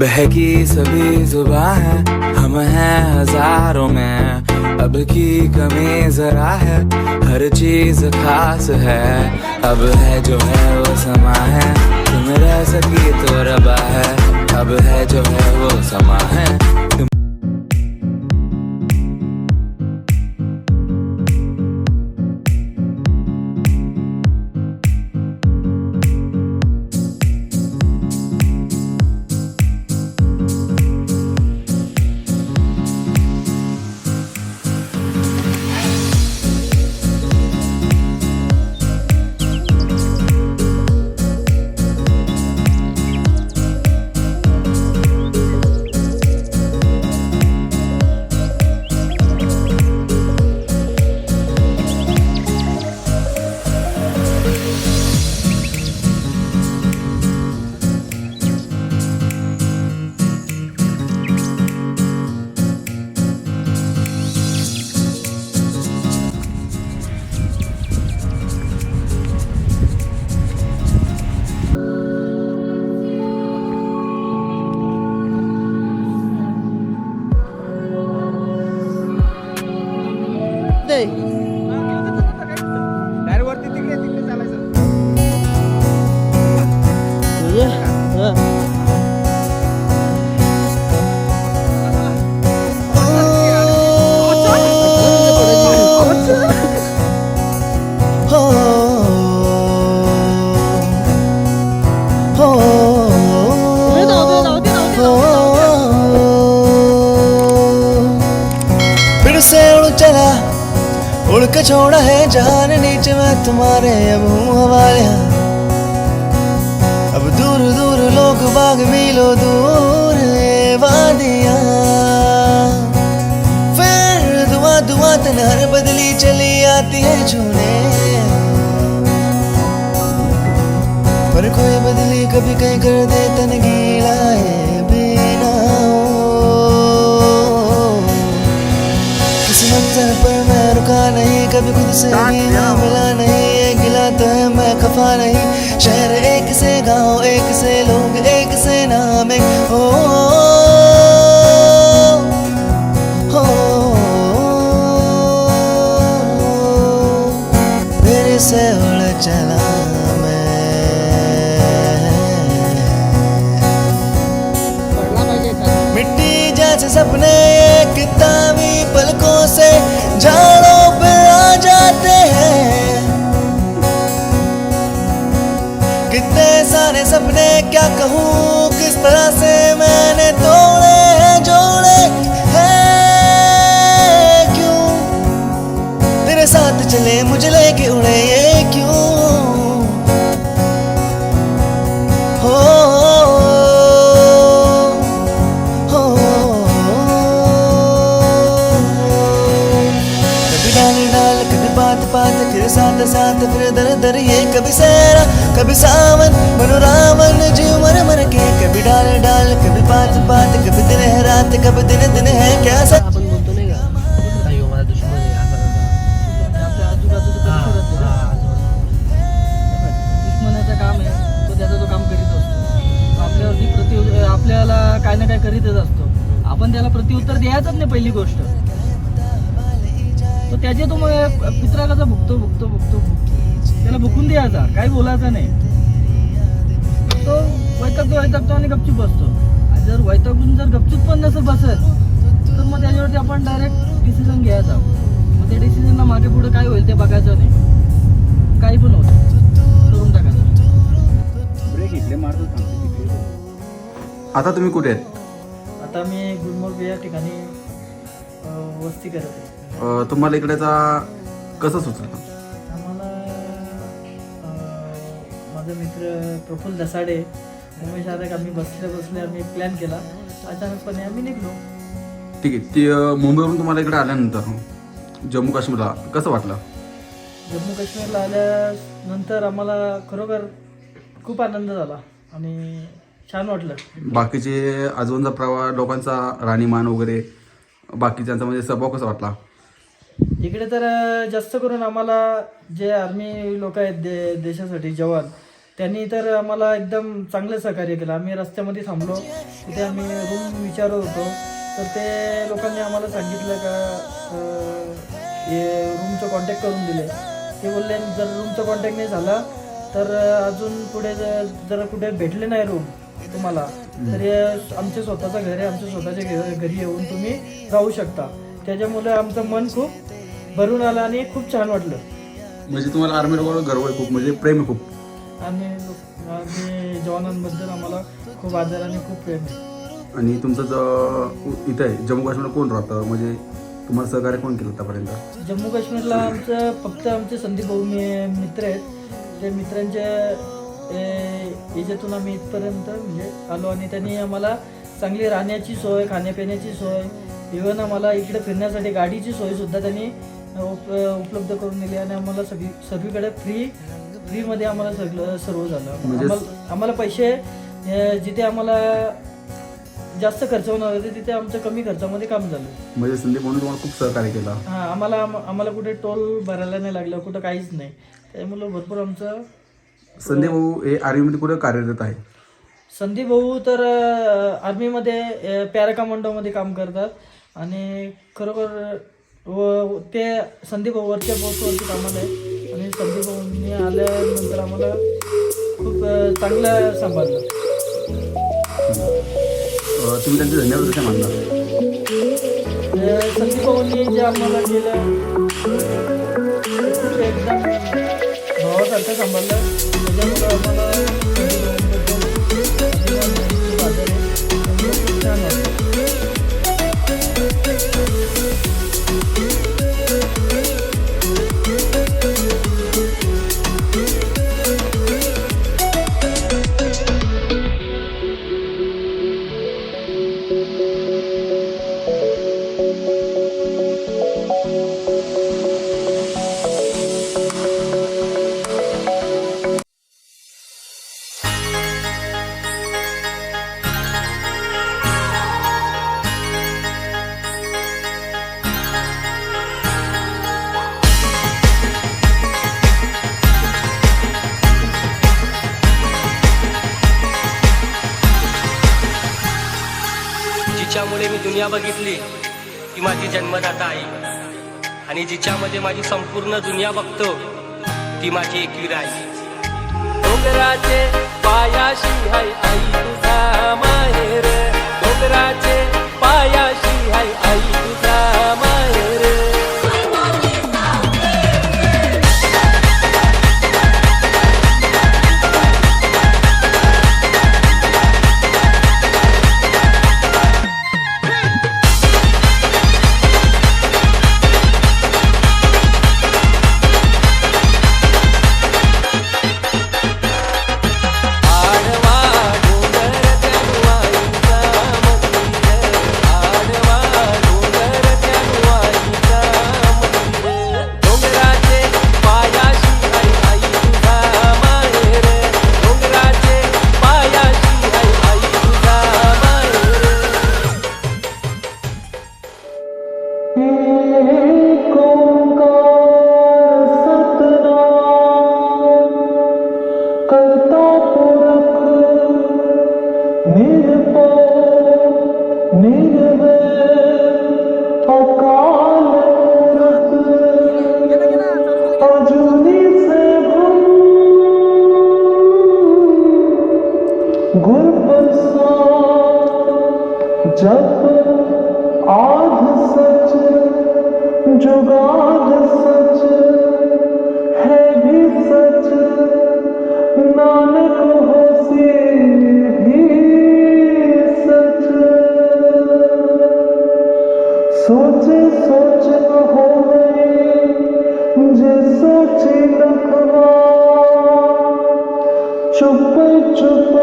बहकी सभी जुबां है, हम हैं हजारों में, अब की कमी जरा है, हर चीज खास है। अब है जो है वो समा है, तुम रह सकी तो रबा है। अब है जो है वो समा है, तुम फिर से उड़ चला, उड़ के छोड़ा है जान नीचे मैं तुम्हारे अब हूँ हवाले। अब दूर दूर लोग बाग मिलो दूर वादियाँ, फिर दुआ दुआ तनहर बदली चली आती है छूने, पर कोई बदली कभी कहीं कर दे तन गीला है बिना। किसी मंजर पर मैं रुका नहीं, कभी खुद से भी हाँ मिला नहीं, ये गिला तो है मैं खफा नहीं। शहर एक से गाँव एक से लोग एक से नाम एक हो, मेरे से उड़ चला जैसे सपने ये किताबी पलकों से झाड़ों पे आ जाते हैं। कितने सारे सपने क्या कहूँ, किस तरह से मैंने तोड़े हैं जोड़े हैं, क्यों तेरे साथ चले मुझे लेके उड़े ये क्यों हो। बात फिर साथ साथ फिर दर दर ये कभी सहरा कभी सावन बनो रावण जीव मर मर के, कभी डाल डाल कभी पात पात, कभी दिन है रात कभी दिन दिन है क्या सच। आपण बोलतो नाही का अयो माझा दुश्मन आहे आपल्या आजूबाजूचं दुश्मनाचं काम आहे, तो त्याचं तो काम करीत असतो, आपल्यावरती आपल्याला काय ना काय करीतच असतो, आपण त्याला प्रत्युत्तर द्यायचंच नाही पहिली गोष्ट, तो त्याचे तो पित्राकाचा भुकतो भुकतो भुकतो त्याला भुकून द्यायचा, काही बोलायचं नाही, तो वैतागतो आणि गपचूप बसतो. जर वैतागून जर गपचूप पण नसेल बसत तर मग त्याच्यावरती आपण डायरेक्ट डिसिजन घ्यायचा, मग त्या डिसिजनला मागे पुढे काय होईल ते बघायचं नाही, काही पण होतं करून टाकायचं. ब्रेक इथले मारतो थांबते तिकडे. आता तुम्ही कुठे आहेत? आता मी गुलमर्ग या ठिकाणी वस्ती करत आहे. तुम्हाला इकडेचा कसं सुचलं? आम्हाला माझा मित्र प्रफुल्ल दसाडे, उमेश आरक आम्ही बसले आम्ही प्लॅन केला, अचानकपणे आम्ही निघलो. ठीक आहे. ती मुंबईवरून तुम्हाला इकडे आल्यानंतर जम्मू काश्मीरला कसं वाटलं? जम्मू काश्मीरला आल्यानंतर आम्हाला खरोखर खूप आनंद झाला आणि छान वाटलं. बाकीचे आजूबाजूचा प्रवाह लोकांचा राहणीमान वगैरे बाकीच्यांचा म्हणजे स्वभाव कसा वाटला? इकडे तर जास्त करून आम्हाला जे आर्मी लोक आहेत देशासाठी जवान, त्यांनी तर आम्हाला एकदम चांगलं सहकार्य केलं. आम्ही रस्त्यामध्ये थांबलो, तिथे आम्ही रूम विचारत होतो, तर ते लोकांनी आम्हाला सांगितलं का रूमचं कॉन्टॅक्ट करून दिले. ते बोलले जर रूमचा कॉन्टॅक्ट नाही झाला तर अजून पुढे जर कुठे भेटले नाही रूम तुम्हाला तर आमचे स्वतःचं घर आहे, आमच्या स्वतःच्या घरी येऊन तुम्ही राहू शकता. त्याच्यामुळे आमचं मन खूप भरून आलं आणि खूप छान वाटलं. म्हणजे तुम्हाला आर्मी लोकांवर गर्व आहे खूप, म्हणजे प्रेम आहे खूप. आम्ही जवानांबद्दल आम्हाला खूप आदर आणि खूप प्रेम आहे. आणि तुमचं इथं आहे जम्मू काश्मीर कोण राहतं, म्हणजे तुम्हाला सहकार्य कोण केलं आतापर्यंत? जम्मू काश्मीरला फक्त आमचे संदीप भाऊ मित्र आहेत. त्या मित्रांच्या याच्यातून आम्ही इथपर्यंत म्हणजे आलो आणि त्यांनी आम्हाला चांगली राहण्याची सोय, खाण्यापिण्याची सोय, इव्हन आम्हाला इकडे फिरण्यासाठी गाडीची सोयसुद्धा त्यांनी उपलब्ध करून दिली आणि आम्हाला सर्वीकडे फ्रीमध्ये आम्हाला सर्व झालं. म्हणजे आम्हाला पैसे जिथे आम्हाला जास्त खर्च होणार होते तिथे आमच्या कमी खर्चामध्ये काम झालं. म्हणजे संदीप म्हणून तुम्हाला खूप सहकार्य केलं. हां, आम्हाला कुठे टोल भरायला नाही लागलं, कुठं काहीच नाही. त्यामुळे भरपूर आमचं. संदीप भाऊ हे आर्मीमध्ये कुठे कार्यरत आहे? संदीप भाऊ तर आर्मीमध्ये पॅरा कमांडोमध्ये काम करतात आणि खरोखर ते संदीप भाऊ वरच्या पोस्टवरती कामाला आहे आणि संदीप भाऊंनी आल्यानंतर आम्हाला खूप चांगलं सांभाळलं. तुम्ही त्यांचे धन्यवाद कसे मानणार? संदीप भाऊंनी जे आम्हाला केलं खूप एकदम भावासारखं सांभाळलं. त्याच्यामुळं आम्हाला छान वाटतं. जिच्यामुळे मी दुनिया बघितली ती माझी जन्मदाता आई आणि जिच्यामध्ये माझी संपूर्ण दुनिया बघतो ती माझी एकवीर आई. डोंगराचे पायाशी हाय आई तुझा माहेर, डोंगराचे पायाशी हाय आई तुझा माहेर. जब आध सच जुगाद सच है भी सच, नानक होसी भी सच। सोचे सोच न होवे जे सोची लखवा, चुप चुप